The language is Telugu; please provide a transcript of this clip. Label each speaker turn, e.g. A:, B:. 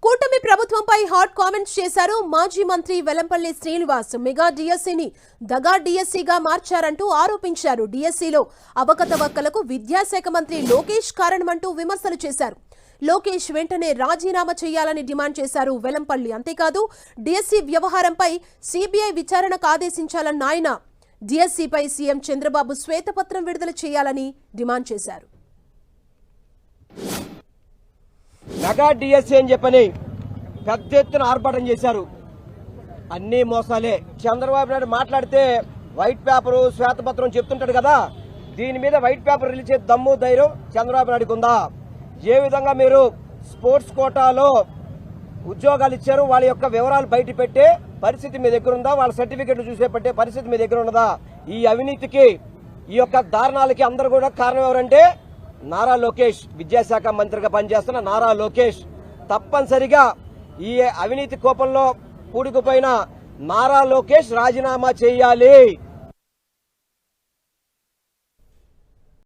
A: కూటమి ప్రభుత్వంపై హాట్ కామెంట్స్ చేశారు మాజీ మంత్రి వెల్లంపల్లి శ్రీనివాస్. మెగా డిఎస్సీని దగా డిఎస్సీగా మార్చారంటూ ఆరోపించారు. డిఎస్సీలో అవకతవకలకు విద్యాశాఖ మంత్రి లోకేష్ కారణమంటూ విమర్శలు చేశారు. లోకేష్ వెంటనే రాజీనామా చేయాలని డిమాండ్ చేశారు వెల్లంపల్లి. అంతేకాదు డిఎస్సీ వ్యవహారంపై సిబిఐ విచారణకు ఆదేశించాలన్న ఆయన డిఎస్సీపై సీఎం చంద్రబాబు శ్వేతపత్రం విడుదల చేయాలని డిమాండ్ చేశారు.
B: మెగా డిఎస్సీ అని చెప్పని పెద్ద ఎత్తున ఆర్భాటం చేశారు. అన్ని మోసాలే. చంద్రబాబు నాయుడు మాట్లాడితే వైట్ పేపరు శ్వేతపత్రం చెప్తుంటాడు కదా, దీని మీద వైట్ పేపర్ రిలీజ్ చేసే దమ్ము ధైర్యం చంద్రబాబు నాయుడుకు ఉందా? ఏ విధంగా మీరు స్పోర్ట్స్ కోటాలో ఉద్యోగాలు ఇచ్చారు, వాళ్ళ యొక్క వివరాలు బయట పెట్టే పరిస్థితి మీ దగ్గర ఉందా? వాళ్ళ సర్టిఫికెట్లు చూసే పెట్టే పరిస్థితి మీ దగ్గర ఉన్నదా? ఈ అవినీతికి, ఈ యొక్క దారుణాలకి అందరూ కూడా కారణం ఎవరంటే నారా లోకేష్. విద్యాశాఖ మంత్రిగా పనిచేస్తున్న నారా లోకేష్ తప్పనిసరిగా ఈ అవినీతి కోపంలో కూడుకుపోయిన నారా లోకేష్ రాజీనామా చేయాలి.